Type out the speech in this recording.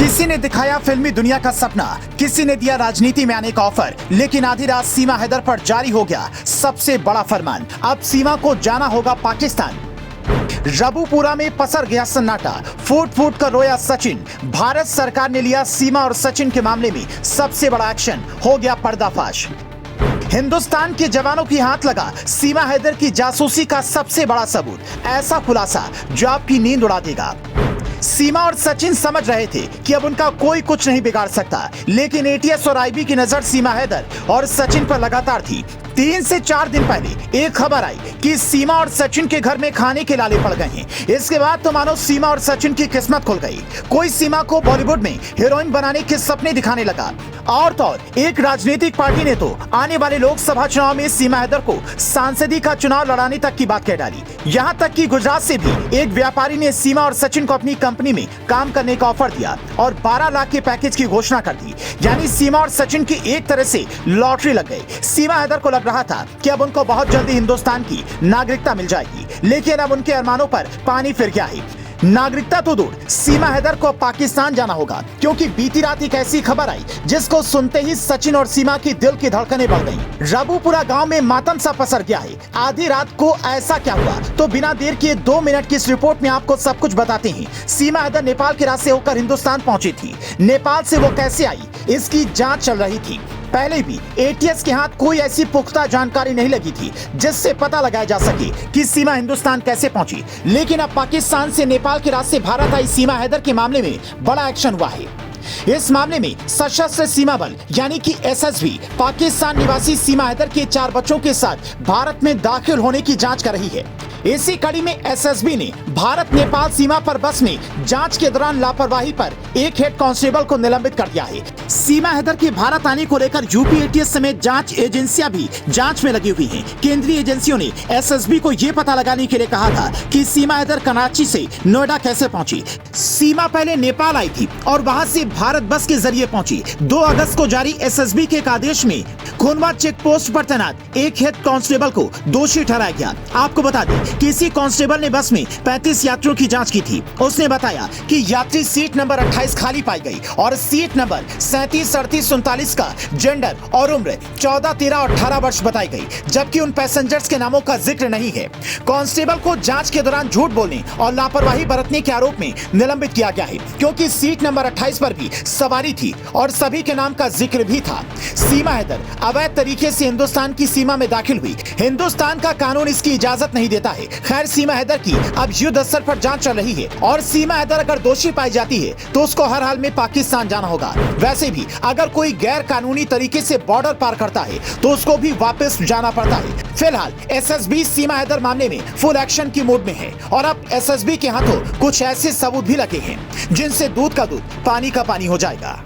किसी ने दिखाया फिल्मी दुनिया का सपना, किसी ने दिया राजनीति में आने का ऑफर, लेकिन आधी रात सीमा हैदर पर जारी हो गया सबसे बड़ा फरमान। अब सीमा को जाना होगा पाकिस्तान। रबूपुरा में पसर गया सन्नाटा, फूट फूट कर रोया सचिन। भारत सरकार ने लिया सीमा और सचिन के मामले में सबसे बड़ा एक्शन, हो गया पर्दाफाश। हिंदुस्तान के जवानों की हाथ लगा सीमा हैदर की जासूसी का सबसे बड़ा सबूत, ऐसा खुलासा जो आपकी नींद उड़ा देगा। सीमा और सचिन समझ रहे थे कि अब उनका कोई कुछ नहीं बिगाड़ सकता, लेकिन एटीएस और आईबी की नजर सीमा हैदर और सचिन पर लगातार थी। 3 से 4 दिन पहले एक खबर आई कि सीमा और सचिन के घर में खाने के लाले पड़ गए हैं। इसके बाद तो मानो सीमा और सचिन की किस्मत खुल गई। कोई सीमा को बॉलीवुड में हीरोइन बनाने के सपने दिखाने लगा, और तो और एक राजनीतिक पार्टी ने तो आने वाले लोकसभा चुनाव में सीमा हैदर को सांसदी का चुनाव लड़ाने तक की बात कह डाली। यहाँ तक कि गुजरात से भी एक व्यापारी ने सीमा और सचिन को अपनी कंपनी में काम करने का ऑफर दिया और 12 लाख के पैकेज की घोषणा कर दी। यानी सीमा और सचिन की एक तरह से लॉटरी लग गई। सीमा हैदर को लग रहा था कि अब उनको बहुत जल्दी हिंदुस्तान की नागरिकता मिल जाएगी, लेकिन अब उनके अरमानों पर पानी फिर गया है। नागरिकता तो दूर, सीमा हैदर को पाकिस्तान जाना होगा, क्योंकि बीती रात एक ऐसी खबर आई जिसको सुनते ही सचिन और सीमा की दिल की धड़कनें बढ़ गईं। रबूपुरा गांव में मातम सा पसर गया है। आधी रात को ऐसा क्या हुआ, तो बिना देर किए 2 मिनट की इस रिपोर्ट में आपको सब कुछ बताते हैं। सीमा हैदर नेपाल के रास्ते होकर हिंदुस्तान पहुंची थी। नेपाल से वो कैसे आई, इसकी जाँच चल रही थी। पहले भी एटीएस के हाथ कोई ऐसी पुख्ता जानकारी नहीं लगी थी जिससे पता लगाया जा सके कि सीमा हिंदुस्तान कैसे पहुंची, लेकिन अब पाकिस्तान से नेपाल के रास्ते भारत आई सीमा हैदर के मामले में बड़ा एक्शन हुआ है। इस मामले में सशस्त्र सीमा बल यानी कि एसएसबी पाकिस्तान निवासी सीमा हैदर के 4 बच्चों के साथ भारत में दाखिल होने की जांच कर रही है। इसी कड़ी में एसएसबी ने भारत नेपाल सीमा पर बस में जांच के दौरान लापरवाही पर एक हेड कांस्टेबल को निलंबित कर दिया है। सीमा हैदर के भारत आने को लेकर यूपी एटीएस समेत जांच एजेंसियां भी जांच में लगी हुई हैं। केंद्रीय एजेंसियों ने एसएसबी को यह पता लगाने के लिए कहा था कि सीमा हैदर कराची से नोएडा कैसे पहुंची। सीमा पहले नेपाल आई थी और वहां से भारत बस के जरिए पहुंची। 2 अगस्त को जारी एसएसबी के एक आदेश में खुनवा चेक पोस्ट पर तैनात एक हेड कांस्टेबल को दोषी ठहराया गया। आपको बता दें कि इसी कांस्टेबल ने बस में 35 यात्रियों की जांच की थी। उसने बताया कि यात्री सीट नंबर 28 खाली पाई गई और सीट नंबर 37, 38, 39 का जेंडर और उम्र 14, 13 और 18 वर्ष बताई गई, जबकि उन पैसेंजर्स के नामों का जिक्र नहीं है। कांस्टेबल को जांच के दौरान झूठ बोलने और लापरवाही बरतने के आरोप में निलंबित किया गया है, क्योंकि सीट नंबर 28 पर भी सवारी थी और सभी के नाम का जिक्र भी था। सीमा हैदर अवैध तरीके से हिंदुस्तान की सीमा में दाखिल हुई। हिंदुस्तान का कानून इसकी इजाजत नहीं देता है। खैर, सीमा हैदर की अब युद्ध स्तर पर जांच चल रही है और सीमा हैदर अगर दोषी पाई जाती है तो उसको हर हाल में पाकिस्तान जाना होगा। वैसे भी अगर कोई गैर कानूनी तरीके से बॉर्डर पार करता है तो उसको भी वापस जाना पड़ता है। फिलहाल एसएसबी सीमा हैदर मामले में फुल एक्शन की मूड में है और अब एसएसबी के हाथों कुछ ऐसे सबूत भी लगे हैं जिनसे दूध का दूध पानी का पानी हो जाएगा।